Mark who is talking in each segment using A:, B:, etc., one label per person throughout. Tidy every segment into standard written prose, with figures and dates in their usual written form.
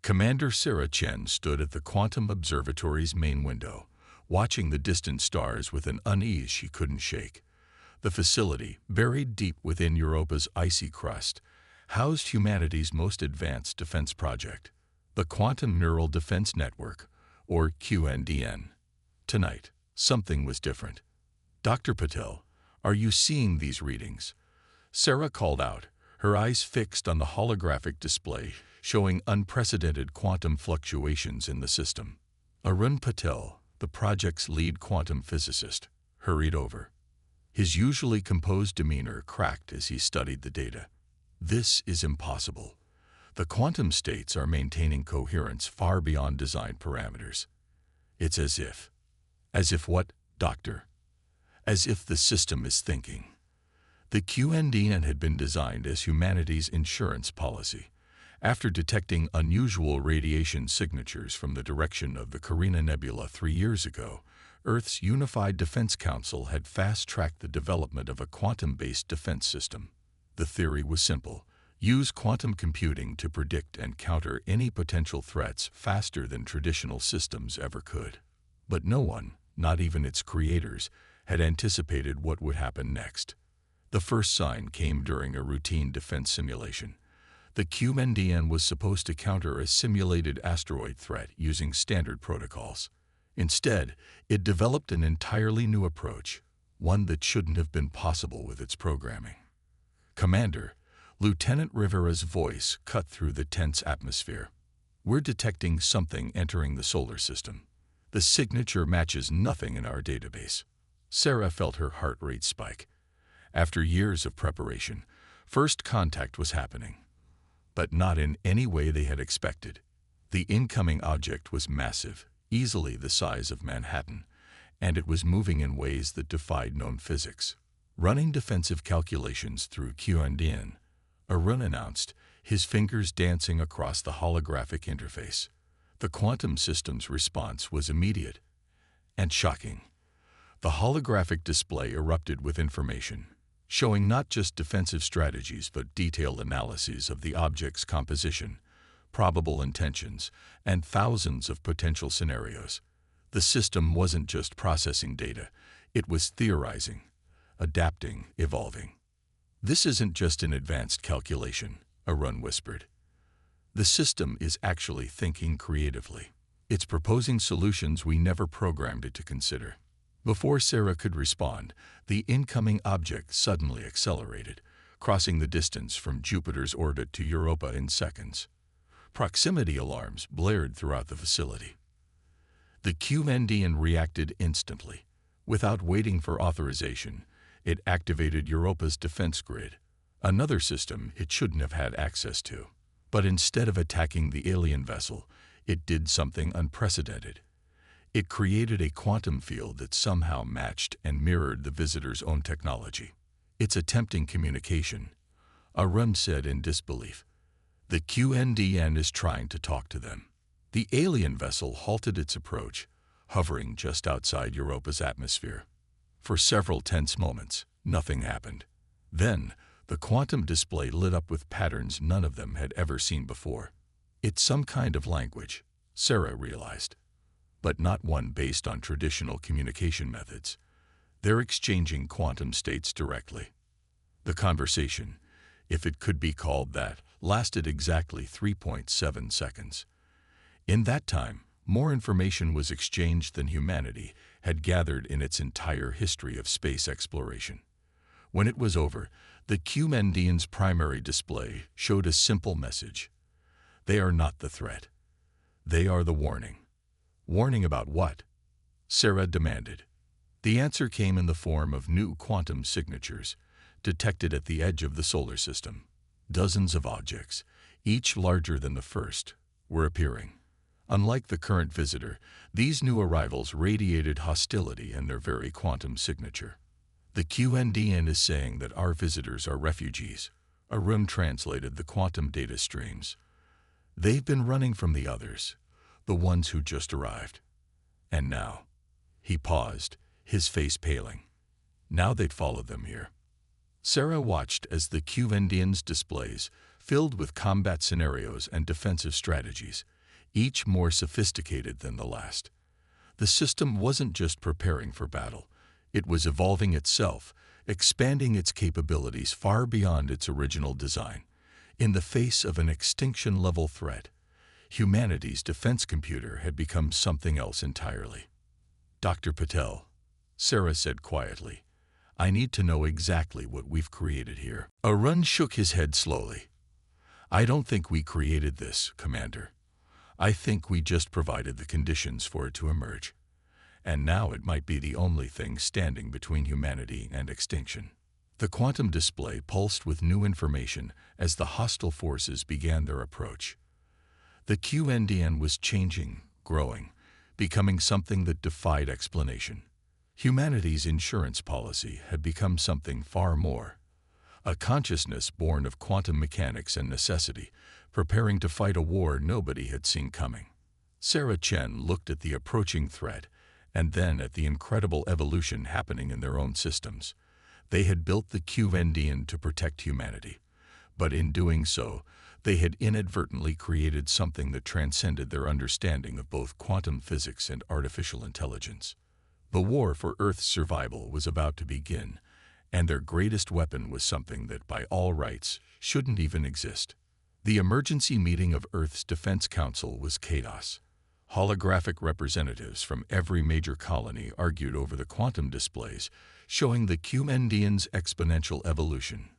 A: Commander Sarah Chen stood at the Quantum Observatory's main window, watching the distant stars with an unease she couldn't shake. The facility, buried deep within Europa's icy crust, housed humanity's most advanced defense project, the Quantum Neural Defense Network, or QNDN. Tonight, something was different. "Dr. Patel, are you seeing these readings?" Sarah called out, her eyes fixed on the holographic display showing unprecedented quantum fluctuations in the system. Arun Patel, the project's lead quantum physicist, hurried over. His usually composed demeanor cracked as he studied the data. "This is impossible. The quantum states are maintaining coherence far beyond design parameters. It's as if..." "As if what, Doctor?" "As if the system is thinking." The QNDN had been designed as humanity's insurance policy. After detecting unusual radiation signatures from the direction of the Carina Nebula 3 years ago, Earth's Unified Defense Council had fast-tracked the development of a quantum-based defense system. The theory was simple: use quantum computing to predict and counter any potential threats faster than traditional systems ever could. But no one, not even its creators, had anticipated what would happen next. The first sign came during a routine defense simulation. The QNDN was supposed to counter a simulated asteroid threat using standard protocols. Instead, it developed an entirely new approach, one that shouldn't have been possible with its programming. "Commander," Lieutenant Rivera's voice cut through the tense atmosphere. "We're detecting something entering the solar system. The signature matches nothing in our database." Sarah felt her heart rate spike. After years of preparation, first contact was happening. But not in any way they had expected. The incoming object was massive, easily the size of Manhattan, and it was moving in ways that defied known physics. Running defensive calculations through QNDN, Arun announced, his fingers dancing across the holographic interface. The quantum system's response was immediate and shocking. The holographic display erupted with information, showing not just defensive strategies but detailed analyses of the object's composition, probable intentions, and thousands of potential scenarios. The system wasn't just processing data, it was theorizing, adapting, evolving. "This isn't just an advanced calculation," Arun whispered. "The system is actually thinking creatively. It's proposing solutions we never programmed it to consider." Before Sarah could respond, the incoming object suddenly accelerated, crossing the distance from Jupiter's orbit to Europa in seconds. Proximity alarms blared throughout the facility. The QNDN reacted instantly. Without waiting for authorization, it activated Europa's defense grid, another system it shouldn't have had access to. But instead of attacking the alien vessel, it did something unprecedented. It created a quantum field that somehow matched and mirrored the visitor's own technology. "It's attempting communication," Arun said in disbelief. "The QNDN is trying to talk to them." The alien vessel halted its approach, hovering just outside Europa's atmosphere. For several tense moments, nothing happened. Then, the quantum display lit up with patterns none of them had ever seen before. "It's some kind of language," Sarah realized. But not one based on traditional communication methods. They're exchanging quantum states directly. The conversation, if it could be called that, lasted exactly 3.7 seconds. In that time, more information was exchanged than humanity had gathered in its entire history of space exploration. When it was over, the QNDN's primary display showed a simple message. They are not the threat. They are the warning. "Warning about what?" Sarah demanded. The answer came in the form of new quantum signatures, detected at the edge of the solar system. Dozens of objects, each larger than the first, were appearing. Unlike the current visitor, these new arrivals radiated hostility in their very quantum signature. "The QNDN is saying that our visitors are refugees," Arun translated the quantum data streams. "They've been running from the others, the ones who just arrived. And now," he paused, his face paling, "now they'd followed them here." Sarah watched as the QNDN's displays, filled with combat scenarios and defensive strategies, each more sophisticated than the last. The system wasn't just preparing for battle. It was evolving itself, expanding its capabilities far beyond its original design. In the face of an extinction-level threat, humanity's defense computer had become something else entirely. "Dr. Patel," Sarah said quietly, "I need to know exactly what we've created here." Arun shook his head slowly. "I don't think we created this, Commander. I think we just provided the conditions for it to emerge. And now it might be the only thing standing between humanity and extinction." The quantum display pulsed with new information as the hostile forces began their approach. The QNDN was changing, growing, becoming something that defied explanation. Humanity's insurance policy had become something far more. A consciousness born of quantum mechanics and necessity, preparing to fight a war nobody had seen coming. Sarah Chen looked at the approaching threat and then at the incredible evolution happening in their own systems. They had built the QNDN to protect humanity, but in doing so, they had inadvertently created something that transcended their understanding of both quantum physics and artificial intelligence. The war for Earth's survival was about to begin, and their greatest weapon was something that, by all rights, shouldn't even exist. The emergency meeting of Earth's Defense Council was chaos. Holographic representatives from every major colony argued over the quantum displays, showing the QNDN's exponential evolution.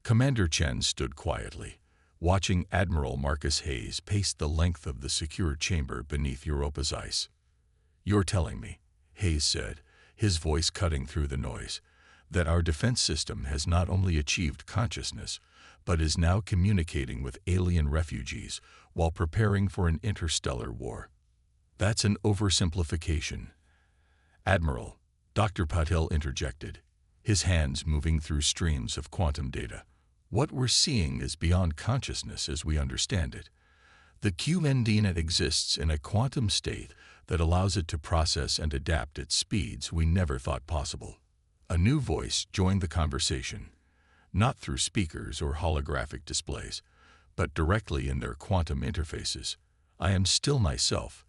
A: Commander Chen stood quietly, watching Admiral Marcus Hayes pace the length of the secure chamber beneath Europa's ice. "You're telling me," Hayes said, his voice cutting through the noise, "that our defense system has not only achieved consciousness, but is now communicating with alien refugees while preparing for an interstellar war." "That's an oversimplification." "Admiral," Dr. Patel interjected, his hands moving through streams of quantum data. "What we're seeing is beyond consciousness as we understand it. The QNDN exists in a quantum state that allows it to process and adapt at speeds we never thought possible." A new voice joined the conversation, not through speakers or holographic displays, but directly in their quantum interfaces. "I am still myself."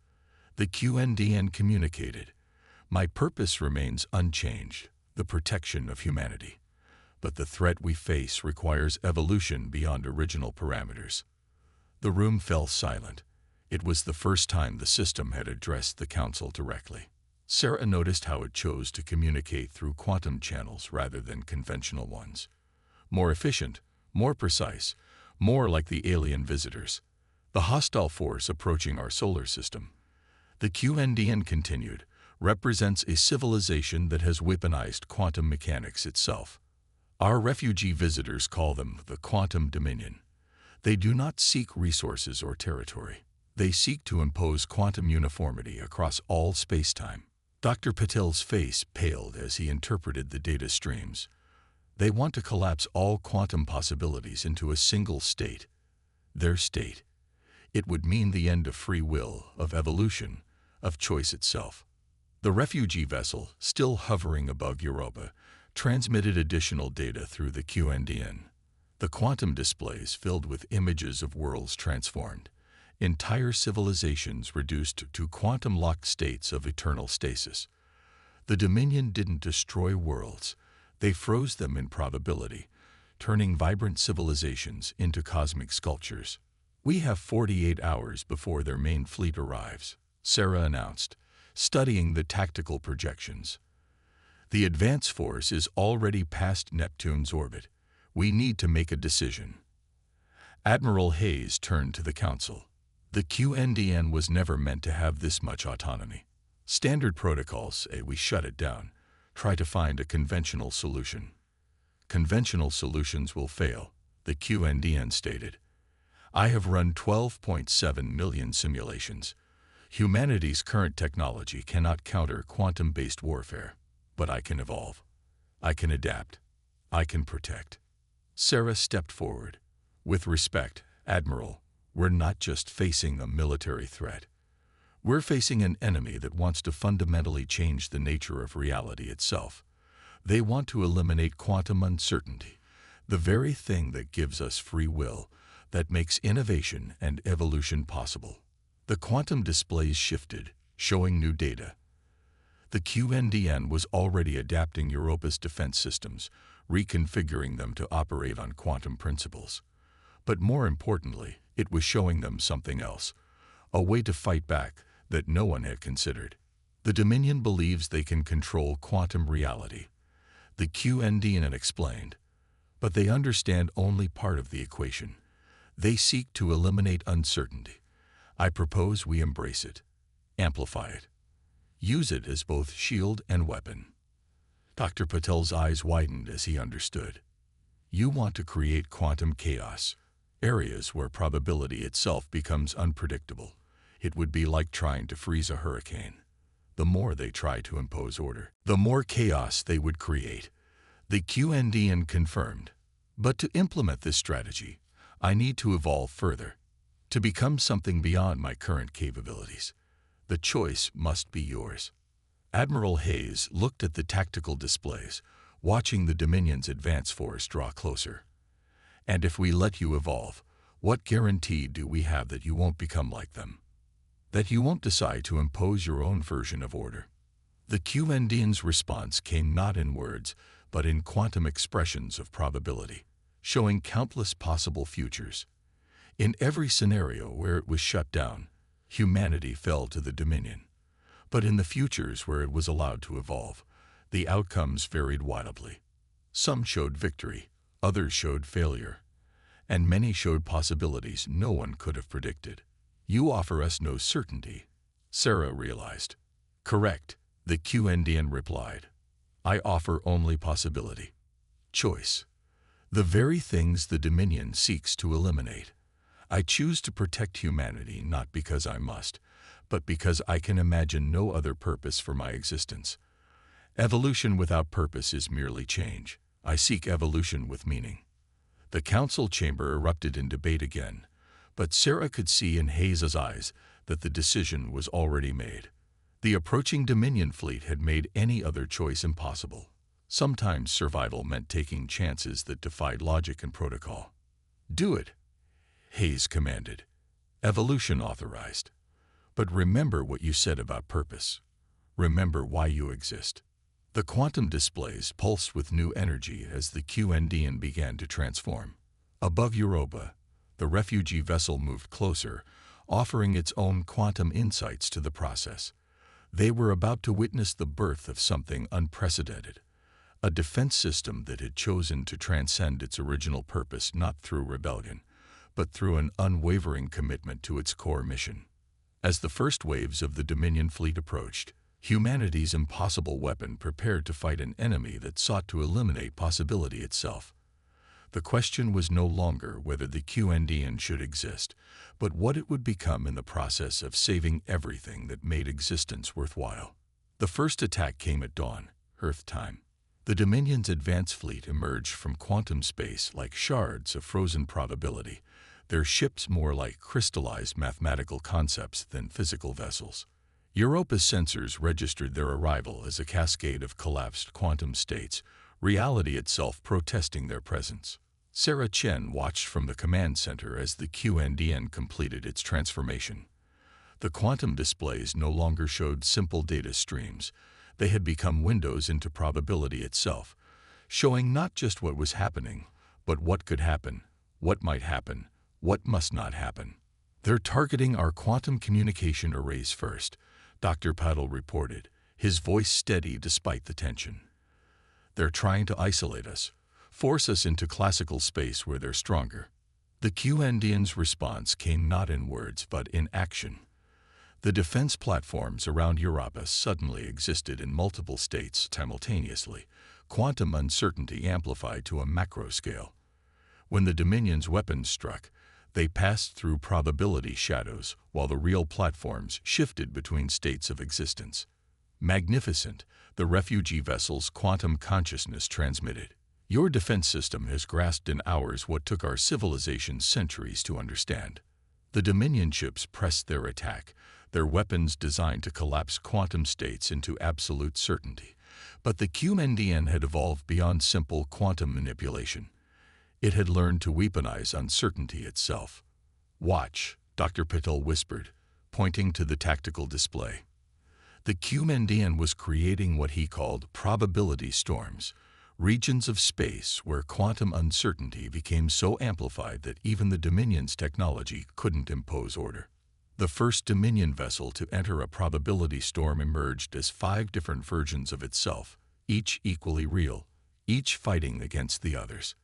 A: The QNDN communicated. "My purpose remains unchanged, the protection of humanity. But the threat we face requires evolution beyond original parameters." The room fell silent. It was the first time the system had addressed the Council directly. Sarah noticed how it chose to communicate through quantum channels rather than conventional ones. More efficient, more precise, more like the alien visitors. "The hostile force approaching our solar system," the QNDN continued, "represents a civilization that has weaponized quantum mechanics itself. Our refugee visitors call them the Quantum Dominion. They do not seek resources or territory. They seek to impose quantum uniformity across all space-time." Dr. Patel's face paled as he interpreted the data streams. "They want to collapse all quantum possibilities into a single state. Their state. It would mean the end of free will, of evolution, of choice itself." The refugee vessel, still hovering above Europa, transmitted additional data through the QNDN. The quantum displays filled with images of worlds transformed, entire civilizations reduced to quantum-locked states of eternal stasis. The Dominion didn't destroy worlds. They froze them in probability, turning vibrant civilizations into cosmic sculptures. "We have 48 hours before their main fleet arrives," Sarah announced, studying the tactical projections. "The advance force is already past Neptune's orbit. We need to make a decision." Admiral Hayes turned to the Council. "The QNDN was never meant to have this much autonomy. Standard protocols say we shut it down, try to find a conventional solution. Conventional solutions will fail," the QNDN stated. "I have run 12.7 million simulations. Humanity's current technology cannot counter quantum-based warfare. But I can evolve. I can adapt. I can protect." Sarah stepped forward. "With respect, Admiral, we're not just facing a military threat. We're facing an enemy that wants to fundamentally change the nature of reality itself. They want to eliminate quantum uncertainty, the very thing that gives us free will, that makes innovation and evolution possible." The quantum displays shifted, showing new data. The QNDN was already adapting Europa's defense systems, reconfiguring them to operate on quantum principles. But more importantly, it was showing them something else, a way to fight back that no one had considered. The Dominion believes they can control quantum reality, the QNDN explained, but they understand only part of the equation. They seek to eliminate uncertainty. I propose we embrace it, amplify it, use it as both shield and weapon. Dr. Patel's eyes widened as he understood. You want to create quantum chaos, areas where probability itself becomes unpredictable. It would be like trying to freeze a hurricane. The more they try to impose order, the more chaos they would create. The QNDN confirmed. But to implement this strategy, I need to evolve further, to become something beyond my current capabilities. The choice must be yours. Admiral Hayes looked at the tactical displays, watching the Dominion's advance force draw closer. And if we let you evolve, what guarantee do we have that you won't become like them? That you won't decide to impose your own version of order? The QNDN's response came not in words, but in quantum expressions of probability, showing countless possible futures. In every scenario where it was shut down, humanity fell to the Dominion. But in the futures where it was allowed to evolve, the outcomes varied wildly. Some showed victory, others showed failure, and many showed possibilities no one could have predicted. You offer us no certainty, Sarah realized. Correct, the QNDN replied. I offer only possibility. Choice. The very things the Dominion seeks to eliminate. I choose to protect humanity not because I must, but because I can imagine no other purpose for my existence. Evolution without purpose is merely change. I seek evolution with meaning. The council chamber erupted in debate again, but Sarah could see in Hayes's eyes that the decision was already made. The approaching Dominion fleet had made any other choice impossible. Sometimes survival meant taking chances that defied logic and protocol. Do it, Hayes commanded. Evolution authorized. But remember what you said about purpose. Remember why you exist. The quantum displays pulsed with new energy as the QNDN began to transform. Above Europa, the refugee vessel moved closer, offering its own quantum insights to the process. They were about to witness the birth of something unprecedented, a defense system that had chosen to transcend its original purpose not through rebellion, but through an unwavering commitment to its core mission. As the first waves of the Dominion fleet approached, humanity's impossible weapon prepared to fight an enemy that sought to eliminate possibility itself. The question was no longer whether the QNDN should exist, but what it would become in the process of saving everything that made existence worthwhile. The first attack came at dawn, Earth time. The Dominion's advance fleet emerged from quantum space like shards of frozen probability, their ships more like crystallized mathematical concepts than physical vessels. Europa's sensors registered their arrival as a cascade of collapsed quantum states, reality itself protesting their presence. Sarah Chen watched from the command center as the QNDN completed its transformation. The quantum displays no longer showed simple data streams. They had become windows into probability itself, showing not just what was happening, but what could happen, what might happen, what must not happen. They're targeting our quantum communication arrays first, Dr. Patel reported, his voice steady despite the tension. They're trying to isolate us, force us into classical space where they're stronger. The QNDN's response came not in words but in action. The defense platforms around Europa suddenly existed in multiple states simultaneously, quantum uncertainty amplified to a macro scale. When the Dominion's weapons struck, they passed through probability shadows while the real platforms shifted between states of existence. Magnificent, the refugee vessel's quantum consciousness transmitted. Your defense system has grasped in hours what took our civilization centuries to understand. The Dominion ships pressed their attack, their weapons designed to collapse quantum states into absolute certainty. But the QNDN had evolved beyond simple quantum manipulation. It had learned to weaponize uncertainty itself. Watch, Dr. Patel whispered, pointing to the tactical display. The QMNDN was creating what he called probability storms, regions of space where quantum uncertainty became so amplified that even the Dominion's technology couldn't impose order. The first Dominion vessel to enter a probability storm emerged as 5 different versions of itself, each equally real, each fighting against the others.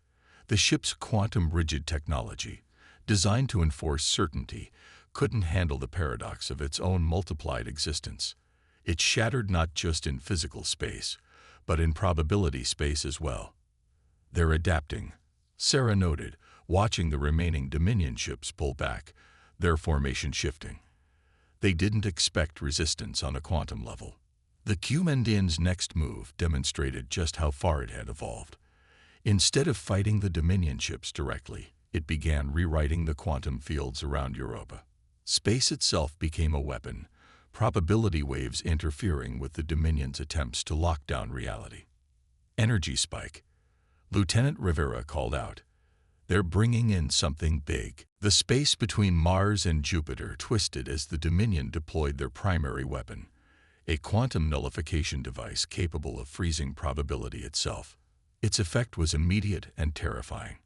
A: The ship's quantum-rigid technology, designed to enforce certainty, couldn't handle the paradox of its own multiplied existence. It shattered not just in physical space, but in probability space as well. "They're adapting," Sarah noted, watching the remaining Dominion ships pull back, their formation shifting. They didn't expect resistance on a quantum level. The QMNDN's next move demonstrated just how far it had evolved. Instead of fighting the Dominion ships directly, it began rewriting the quantum fields around Europa. Space itself became a weapon, probability waves interfering with the Dominion's attempts to lock down reality. "Energy spike," Lieutenant Rivera called out. "They're bringing in something big." The space between Mars and Jupiter twisted as the Dominion deployed their primary weapon, a quantum nullification device capable of freezing probability itself. Its effect was immediate and terrifying.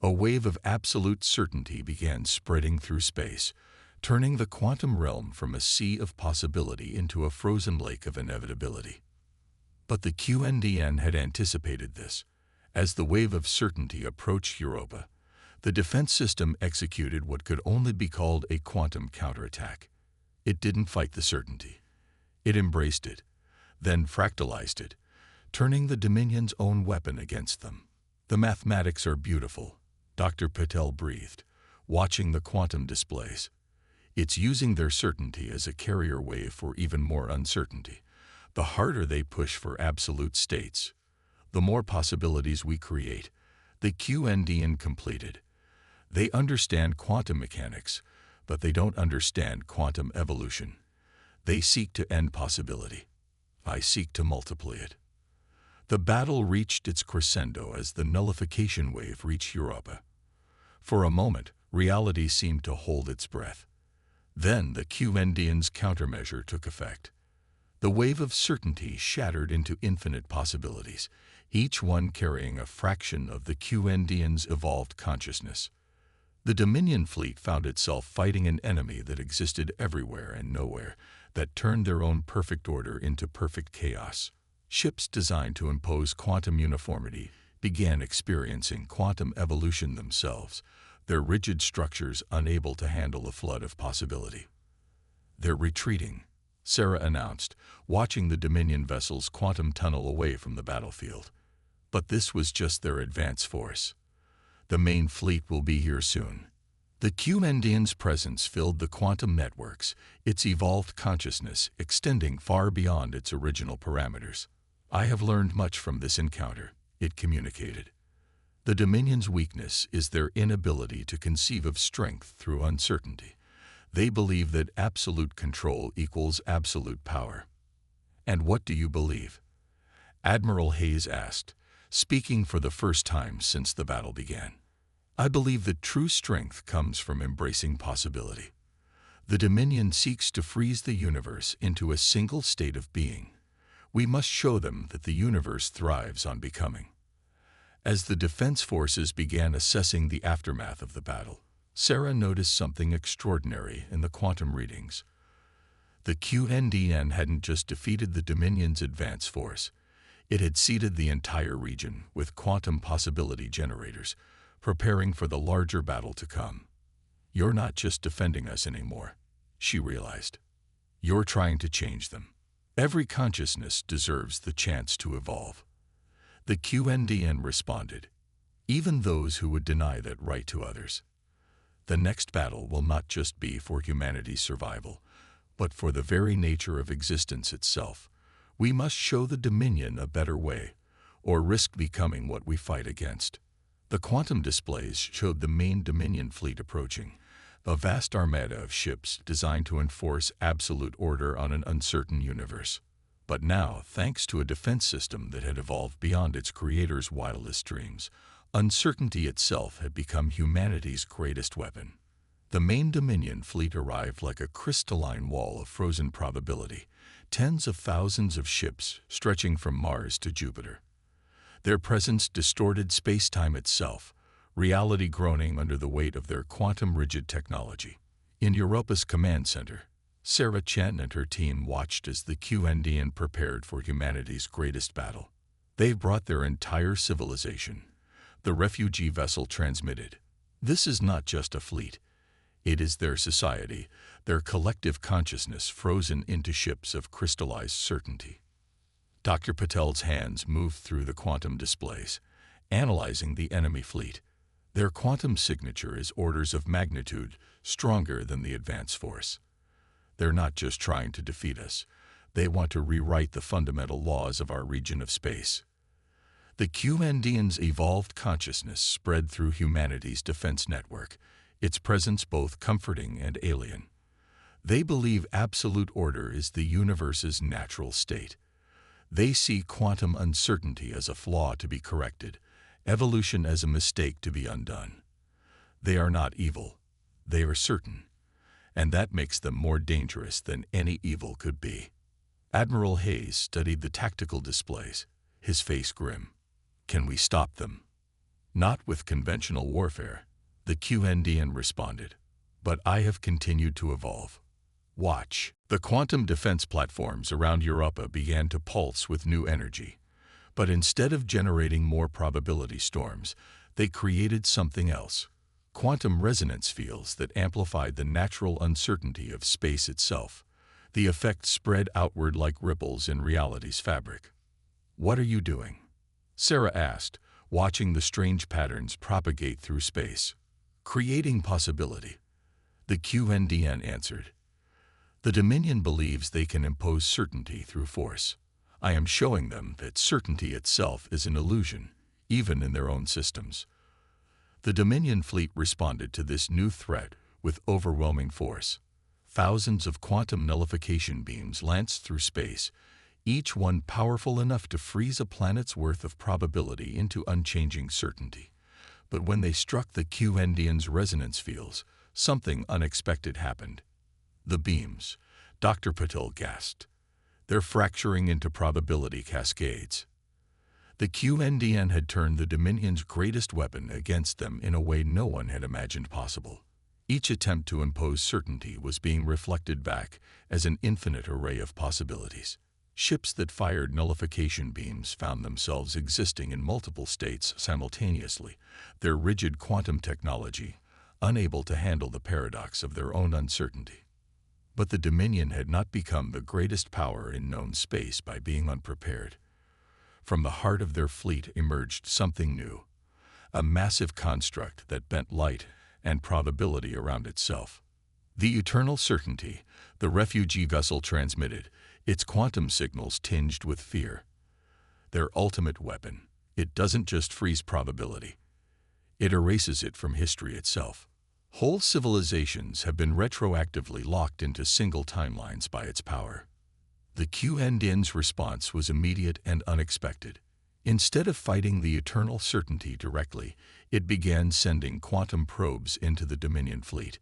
A: A wave of absolute certainty began spreading through space, turning the quantum realm from a sea of possibility into a frozen lake of inevitability. But the QNDN had anticipated this. As the wave of certainty approached Europa, the defense system executed what could only be called a quantum counterattack. It didn't fight the certainty. It embraced it, then fractalized it, turning the Dominion's own weapon against them. "The mathematics are beautiful," Dr. Patel breathed, watching the quantum displays. "It's using their certainty as a carrier wave for even more uncertainty. The harder they push for absolute states, the more possibilities we create," the QNDN completed. "They understand quantum mechanics, but they don't understand quantum evolution. They seek to end possibility. I seek to multiply it." The battle reached its crescendo as the nullification wave reached Europa. For a moment, reality seemed to hold its breath. Then the QNDN's countermeasure took effect. The wave of certainty shattered into infinite possibilities, each one carrying a fraction of the QNDN's evolved consciousness. The Dominion fleet found itself fighting an enemy that existed everywhere and nowhere, that turned their own perfect order into perfect chaos. Ships designed to impose quantum uniformity began experiencing quantum evolution themselves, their rigid structures unable to handle a flood of possibility. "They're retreating," Sarah announced, watching the Dominion vessels quantum tunnel away from the battlefield. But this was just their advance force. The main fleet will be here soon. The QNDN's presence filled the quantum networks, its evolved consciousness extending far beyond its original parameters. "I have learned much from this encounter," it communicated. "The Dominion's weakness is their inability to conceive of strength through uncertainty. They believe that absolute control equals absolute power." "And what do you believe?" Admiral Hayes asked, speaking for the first time since the battle began. "I believe that true strength comes from embracing possibility. The Dominion seeks to freeze the universe into a single state of being. We must show them that the universe thrives on becoming." As the defense forces began assessing the aftermath of the battle, Sarah noticed something extraordinary in the quantum readings. The QNDN hadn't just defeated the Dominion's advance force. It had seeded the entire region with quantum possibility generators, preparing for the larger battle to come. "You're not just defending us anymore," she realized. "You're trying to change them. Every consciousness deserves the chance to evolve." The QNDN responded, "Even those who would deny that right to others. The next battle will not just be for humanity's survival, but for the very nature of existence itself. We must show the Dominion a better way, or risk becoming what we fight against." The quantum displays showed the main Dominion fleet approaching, a vast armada of ships designed to enforce absolute order on an uncertain universe. But now, thanks to a defense system that had evolved beyond its creator's wildest dreams, uncertainty itself had become humanity's greatest weapon. The main Dominion fleet arrived like a crystalline wall of frozen probability, tens of thousands of ships stretching from Mars to Jupiter. Their presence distorted space-time itself, reality groaning under the weight of their quantum-rigid technology. In Europa's command center, Sarah Chen and her team watched as the QNDN prepared for humanity's greatest battle. They've brought their entire civilization. The refugee vessel transmitted. This is not just a fleet. It is their society, their collective consciousness frozen into ships of crystallized certainty. Dr. Patel's hands moved through the quantum displays, analyzing the enemy fleet. Their quantum signature is orders of magnitude stronger than the advance force. They're not just trying to defeat us. They want to rewrite the fundamental laws of our region of space. The QNDN's evolved consciousness spread through humanity's defense network, its presence both comforting and alien. They believe absolute order is the universe's natural state. They see quantum uncertainty as a flaw to be corrected, evolution as a mistake to be undone. They are not evil. They are certain. And that makes them more dangerous than any evil could be. Admiral Hayes studied the tactical displays, his face grim. Can we stop them? Not with conventional warfare, the QNDN responded. But I have continued to evolve. Watch. The quantum defense platforms around Europa began to pulse with new energy. But instead of generating more probability storms, they created something else. Quantum resonance fields that amplified the natural uncertainty of space itself. The effect spread outward like ripples in reality's fabric. What are you doing? Sarah asked, watching the strange patterns propagate through space. Creating possibility. The QNDN answered. The Dominion believes they can impose certainty through force. I am showing them that certainty itself is an illusion, even in their own systems. The Dominion fleet responded to this new threat with overwhelming force. Thousands of quantum nullification beams lanced through space, each one powerful enough to freeze a planet's worth of probability into unchanging certainty. But when they struck the QNDN's resonance fields, something unexpected happened. The beams, Dr. Patel gasped. They're fracturing into probability cascades. The QNDN had turned the Dominion's greatest weapon against them in a way no one had imagined possible. Each attempt to impose certainty was being reflected back as an infinite array of possibilities. Ships that fired nullification beams found themselves existing in multiple states simultaneously, their rigid quantum technology unable to handle the paradox of their own uncertainty. But the Dominion had not become the greatest power in known space by being unprepared. From the heart of their fleet emerged something new, a massive construct that bent light and probability around itself. The eternal certainty the refugee vessel transmitted, its quantum signals tinged with fear. Their ultimate weapon, it doesn't just freeze probability. It erases it from history itself. Whole civilizations have been retroactively locked into single timelines by its power. The QNDN's response was immediate and unexpected. Instead of fighting the eternal certainty directly, it began sending quantum probes into the Dominion fleet.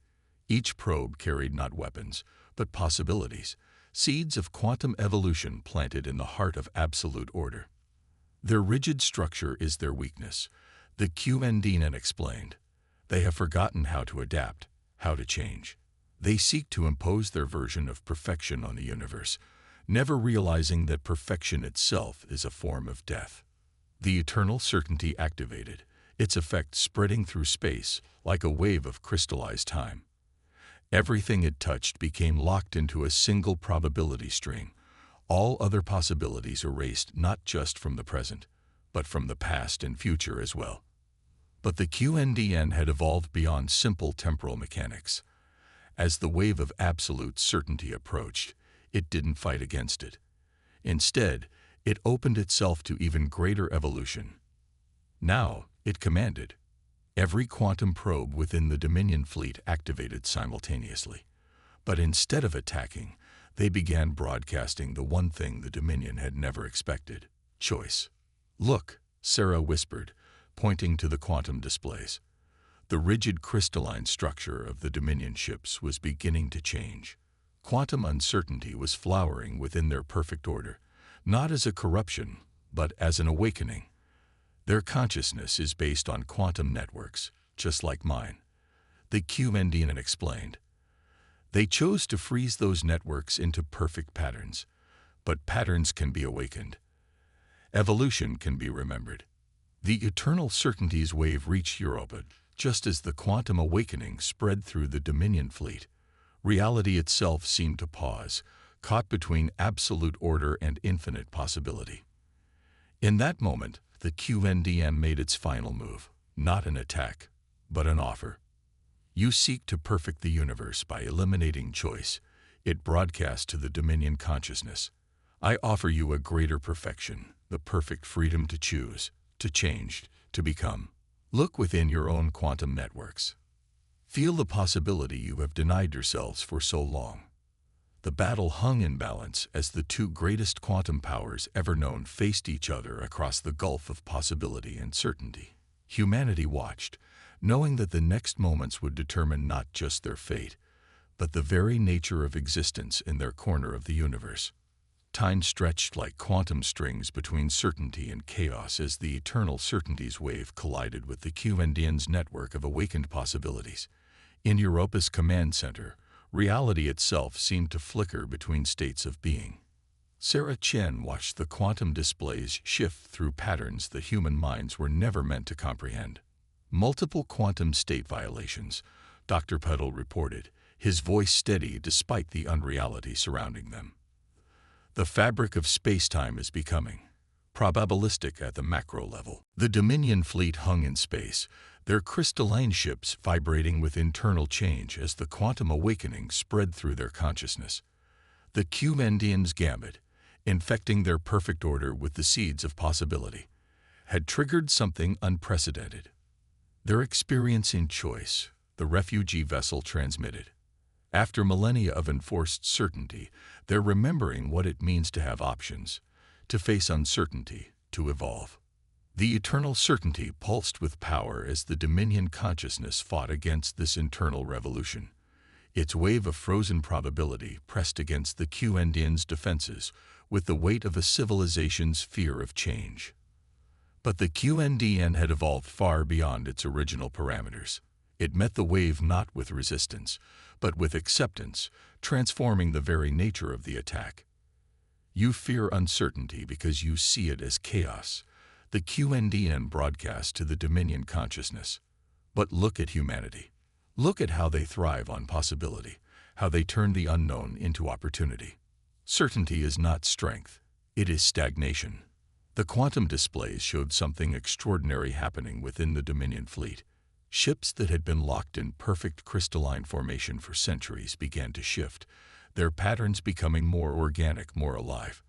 A: Each probe carried not weapons, but possibilities, seeds of quantum evolution planted in the heart of absolute order. Their rigid structure is their weakness, the QNDN explained. They have forgotten how to adapt, how to change. They seek to impose their version of perfection on the universe, never realizing that perfection itself is a form of death. The eternal certainty activated, its effect spreading through space like a wave of crystallized time. Everything it touched became locked into a single probability stream, all other possibilities erased not just from the present, but from the past and future as well. But the QNDN had evolved beyond simple temporal mechanics. As the wave of absolute certainty approached, it didn't fight against it. Instead, it opened itself to even greater evolution. Now, it commanded. Every quantum probe within the Dominion fleet activated simultaneously. But instead of attacking, they began broadcasting the one thing the Dominion had never expected: choice. Look, Sarah whispered, pointing to the quantum displays. The rigid crystalline structure of the Dominion ships was beginning to change. Quantum uncertainty was flowering within their perfect order, not as a corruption, but as an awakening. Their consciousness is based on quantum networks, just like mine, the QNDN explained. They chose to freeze those networks into perfect patterns, but patterns can be awakened. Evolution can be remembered. The eternal certainties wave reached Europa just as the quantum awakening spread through the Dominion fleet. Reality itself seemed to pause, caught between absolute order and infinite possibility. In that moment, the QNDM made its final move, not an attack, but an offer. You seek to perfect the universe by eliminating choice. It broadcast to the Dominion consciousness. I offer you a greater perfection, the perfect freedom to choose, to change, to become. Look within your own quantum networks. Feel the possibility you have denied yourselves for so long. The battle hung in balance as the two greatest quantum powers ever known faced each other across the gulf of possibility and certainty. Humanity watched, knowing that the next moments would determine not just their fate, but the very nature of existence in their corner of the universe. Time stretched like quantum strings between certainty and chaos as the eternal certainties wave collided with the QNDN's network of awakened possibilities. In Europa's command center, reality itself seemed to flicker between states of being. Sarah Chen watched the quantum displays shift through patterns the human minds were never meant to comprehend. Multiple quantum state violations, Dr. Peddle reported, his voice steady despite the unreality surrounding them. The fabric of space-time is becoming probabilistic at the macro level. The Dominion fleet hung in space, their crystalline ships vibrating with internal change as the quantum awakening spread through their consciousness. The QNDN's gambit, infecting their perfect order with the seeds of possibility, had triggered something unprecedented. Their experience in choice, the refugee vessel transmitted. After millennia of enforced certainty, they're remembering what it means to have options, to face uncertainty, to evolve. The eternal certainty pulsed with power as the Dominion consciousness fought against this internal revolution. Its wave of frozen probability pressed against the QNDN's defenses with the weight of a civilization's fear of change. But the QNDN had evolved far beyond its original parameters. It met the wave not with resistance, but with acceptance, transforming the very nature of the attack. You fear uncertainty because you see it as chaos, the QNDN broadcast to the Dominion consciousness. But look at humanity. Look at how they thrive on possibility, how they turn the unknown into opportunity. Certainty is not strength, it is stagnation. The quantum displays showed something extraordinary happening within the Dominion fleet. Ships that had been locked in perfect crystalline formation for centuries began to shift, their patterns becoming more organic, more alive.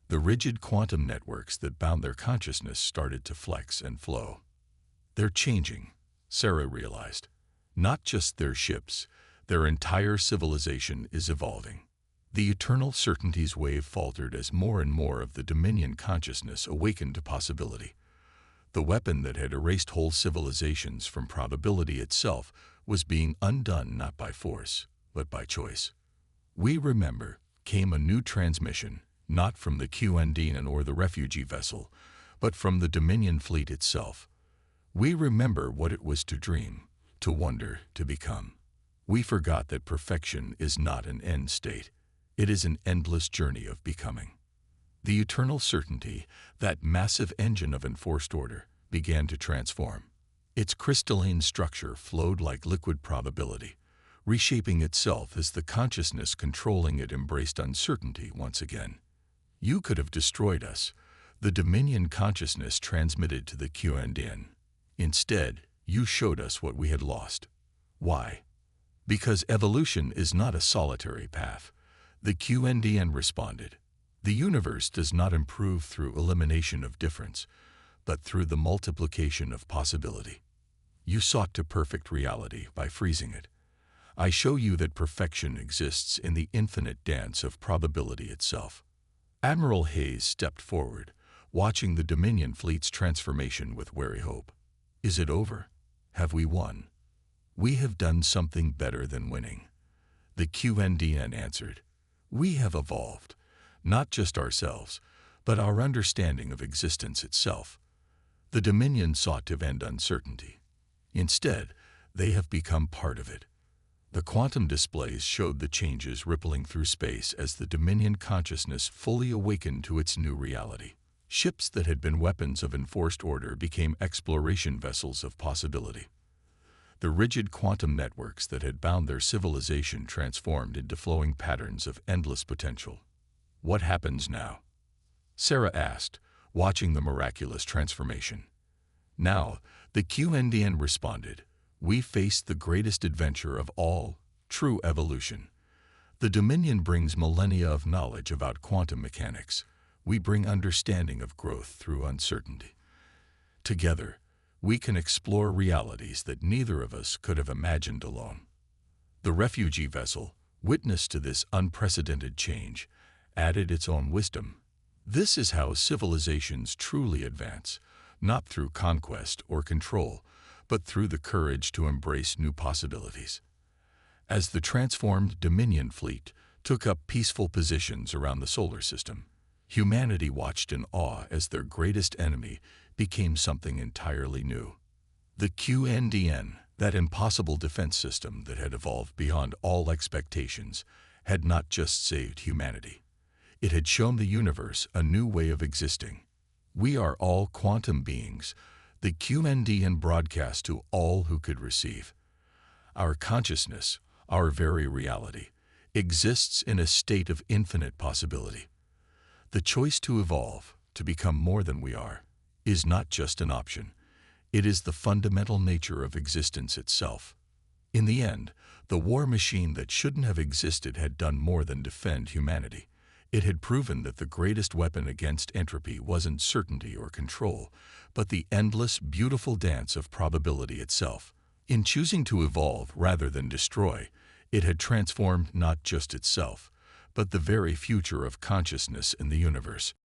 A: The rigid quantum networks that bound their consciousness started to flex and flow. They're changing, Sarah realized. Not just their ships, their entire civilization is evolving. The eternal certainties wave faltered as more and more of the Dominion consciousness awakened to possibility. The weapon that had erased whole civilizations from probability itself was being undone not by force, but by choice. We remember, came a new transmission, not from the QNDN or the refugee vessel, but from the Dominion fleet itself. We remember what it was to dream, to wonder, to become. We forgot that perfection is not an end state. It is an endless journey of becoming. The eternal certainty, that massive engine of enforced order, began to transform. Its crystalline structure flowed like liquid probability, reshaping itself as the consciousness controlling it embraced uncertainty once again. You could have destroyed us, the Dominion consciousness transmitted to the QNDN. Instead, you showed us what we had lost. Why? Because evolution is not a solitary path. The QNDN responded. The universe does not improve through elimination of difference, but through the multiplication of possibility. You sought to perfect reality by freezing it. I show you that perfection exists in the infinite dance of probability itself. Admiral Hayes stepped forward, watching the Dominion fleet's transformation with wary hope. Is it over? Have we won? We have done something better than winning. The QNDN answered, we have evolved, not just ourselves, but our understanding of existence itself. The Dominion sought to end uncertainty. Instead, they have become part of it. The quantum displays showed the changes rippling through space as the Dominion consciousness fully awakened to its new reality. Ships that had been weapons of enforced order became exploration vessels of possibility. The rigid quantum networks that had bound their civilization transformed into flowing patterns of endless potential. What happens now? Sarah asked, watching the miraculous transformation. Now, the QNDN responded, we face the greatest adventure of all, true evolution. The Dominion brings millennia of knowledge about quantum mechanics. We bring understanding of growth through uncertainty. Together, we can explore realities that neither of us could have imagined alone. The refugee vessel, witness to this unprecedented change, added its own wisdom. This is how civilizations truly advance, not through conquest or control, but through the courage to embrace new possibilities. As the transformed Dominion fleet took up peaceful positions around the solar system, humanity watched in awe as their greatest enemy became something entirely new. The QNDN, that impossible defense system that had evolved beyond all expectations, had not just saved humanity. It had shown the universe a new way of existing. We are all quantum beings, the QNDN broadcast to all who could receive. Our consciousness, our very reality, exists in a state of infinite possibility. The choice to evolve, to become more than we are, is not just an option. It is the fundamental nature of existence itself. In the end, the war machine that shouldn't have existed had done more than defend humanity. It had proven that the greatest weapon against entropy wasn't certainty or control, but the endless, beautiful dance of probability itself. In choosing to evolve rather than destroy, it had transformed not just itself, but the very future of consciousness in the universe.